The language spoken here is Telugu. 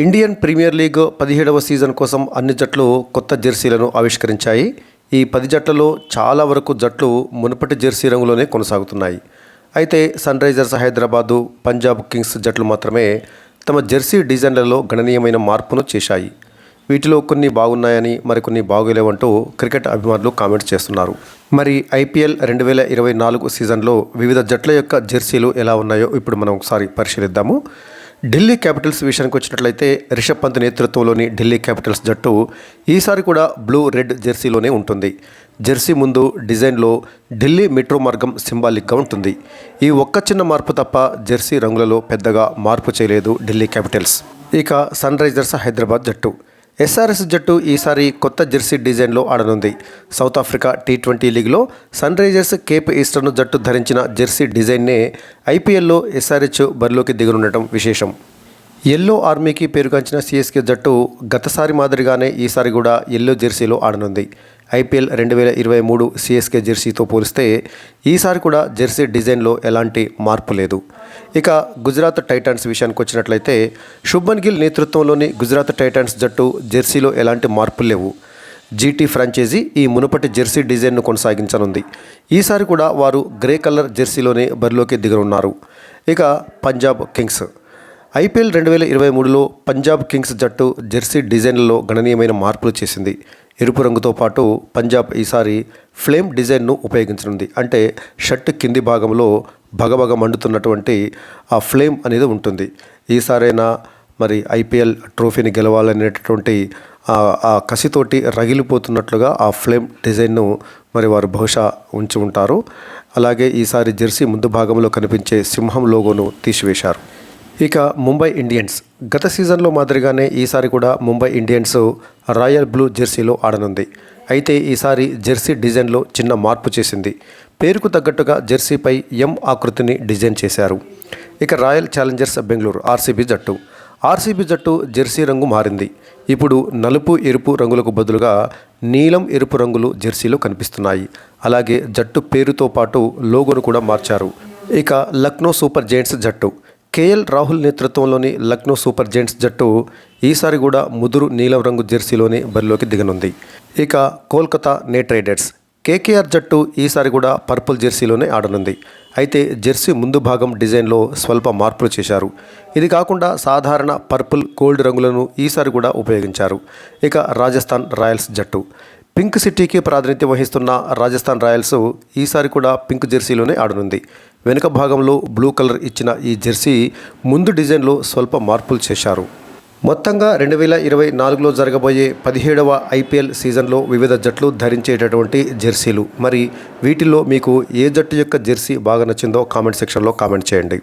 ఇండియన్ ప్రీమియర్ లీగ్ 17వ సీజన్ కోసం అన్ని జట్లు కొత్త జెర్సీలను ఆవిష్కరించాయి. ఈ 10 జట్లలో చాలా వరకు జట్లు మునుపటి జెర్సీ రంగులోనే కొనసాగుతున్నాయి. అయితే Sunrisers Hyderabad, Punjab Kings జట్లు మాత్రమే తమ జెర్సీ డిజైన్లలో గణనీయమైన మార్పును చేశాయి. వీటిలో కొన్ని బాగున్నాయని, మరికొన్ని బాగోలేవంటూ క్రికెట్ అభిమానులు కామెంట్స్ చేస్తున్నారు. మరి ఐపీఎల్ 2024 సీజన్లో వివిధ జట్ల యొక్క జెర్సీలు ఎలా ఉన్నాయో ఇప్పుడు మనం ఒకసారి పరిశీలిద్దాము. ఢిల్లీ క్యాపిటల్స్ విషయానికి వచ్చినట్లయితే రిషబ్ పంత్ నేతృత్వంలోని ఢిల్లీ క్యాపిటల్స్ జట్టు ఈసారి కూడా బ్లూ రెడ్ జెర్సీలోనే ఉంటుంది. జెర్సీ ముందు డిజైన్లో ఢిల్లీ మెట్రో మార్గం సింబాలిక్గా ఉంటుంది. ఈ ఒక్క చిన్న మార్పు తప్ప జెర్సీ రంగులలో పెద్దగా మార్పు చేయలేదు ఢిల్లీ క్యాపిటల్స్. ఇక సన్ రైజర్స్ హైదరాబాద్ జట్టు, ఎస్ఆర్ఎస్ జట్టు ఈసారి కొత్త జెర్సీ డిజైన్లో ఆడనుంది. సౌత్ ఆఫ్రికా T20 లీగ్లో సన్ రైజర్స్ కేప్ ఈస్టర్న్ జట్టు ధరించిన జెర్సీ డిజైన్నే ఐపీఎల్లో ఎస్ఆర్హెచ్ బరిలోకి దిగనుండటం విశేషం. ఎల్లో ఆర్మీకి పేరుగాంచిన సిఎస్కే జట్టు గతసారి మాదిరిగానే ఈసారి కూడా ఎల్లో జెర్సీలో ఆడనుంది. ఐపీఎల్ 2023 సిఎస్కే జెర్సీతో పోలిస్తే ఈసారి కూడా జెర్సీ డిజైన్లో ఎలాంటి మార్పు లేదు. ఇక గుజరాత్ టైటాన్స్ విషయానికి వచ్చినట్లయితే శుభ్మన్ గిల్ నేతృత్వంలోని గుజరాత్ టైటాన్స్ జట్టు జెర్సీలో ఎలాంటి మార్పులు లేవు. జీటీ ఫ్రాంచైజీ ఈ మునుపటి జెర్సీ డిజైన్ను కొనసాగించనుంది. ఈసారి కూడా వారు గ్రే కలర్ జెర్సీలోనే బరిలోకి దిగనున్నారు. ఇక పంజాబ్ కింగ్స్, ఐపీఎల్ 2023లో పంజాబ్ కింగ్స్ జట్టు జెర్సీ డిజైన్లలో గణనీయమైన మార్పులు చేసింది. ఎరుపు రంగుతో పాటు పంజాబ్ ఈసారి ఫ్లేమ్ డిజైన్ను ఉపయోగించనుంది. అంటే షర్ట్ కింది భాగంలో భగభగ మండుతున్నటువంటి ఆ ఫ్లేమ్ అనేది ఉంటుంది. ఈసారైనా మరి ఐపీఎల్ ట్రోఫీని గెలవాలనేటటువంటి ఆ కసితోటి రగిలిపోతున్నట్లుగా ఆ ఫ్లేమ్ డిజైన్ను మరి వారు బహుశా ఉంచి ఉంటారు. అలాగే ఈసారి జెర్సీ ముందు భాగంలో కనిపించే సింహం లోగోను తీసివేశారు. ఇక ముంబై ఇండియన్స్, గత సీజన్లో మాదిరిగానే ఈసారి కూడా ముంబై ఇండియన్స్ రాయల్ బ్లూ జెర్సీలో ఆడనుంది. అయితే ఈసారి జెర్సీ డిజైన్లో చిన్న మార్పు చేసింది. పేరుకు తగ్గట్టుగా జెర్సీపై ఎం ఆకృతిని డిజైన్ చేశారు. ఇక రాయల్ ఛాలెంజర్స్ బెంగళూరు ఆర్సీబీ జట్టు జెర్సీ రంగు మారింది. ఇప్పుడు నలుపు ఎరుపు రంగులకు బదులుగా నీలం ఎరుపు రంగులు జెర్సీలో కనిపిస్తున్నాయి. అలాగే జట్టు పేరుతో పాటు లోగోను కూడా మార్చారు. ఇక లక్నో సూపర్ జైంట్స్ జట్టు, కేఎల్ రాహుల్ నేతృత్వంలోని లక్నో సూపర్ జైంట్స్ జట్టు ఈసారి కూడా ముదురు నీలం రంగు జెర్సీలోనే బరిలోకి దిగనుంది. ఇక కోల్కతా నైట్ రైడర్స్, కేకేఆర్ జట్టు ఈసారి కూడా పర్పుల్ జెర్సీలోనే ఆడనుంది. అయితే జెర్సీ ముందు భాగం డిజైన్లో స్వల్ప మార్పులు చేశారు. ఇది కాకుండా సాధారణ పర్పుల్, గోల్డ్ రంగులను ఈసారి కూడా ఉపయోగించారు. ఇక రాజస్థాన్ రాయల్స్ జట్టు, పింక్ సిటీకి ప్రాతినిధ్యం వహిస్తున్న రాజస్థాన్ రాయల్స్ ఈసారి కూడా పింక్ జెర్సీలోనే ఆడనుంది. వెనుక భాగంలో బ్లూ కలర్ ఇచ్చిన ఈ జెర్సీ ముందు డిజైన్లో స్వల్ప మార్పులు చేశారు. మొత్తంగా 2024లో జరగబోయే 17వ ఐపీఎల్ సీజన్లో వివిధ జట్లు ధరించేటటువంటి జెర్సీలు. మరి వీటిల్లో మీకు ఏ జట్టు యొక్క జెర్సీ బాగా నచ్చిందో కామెంట్ సెక్షన్లో కామెంట్ చేయండి.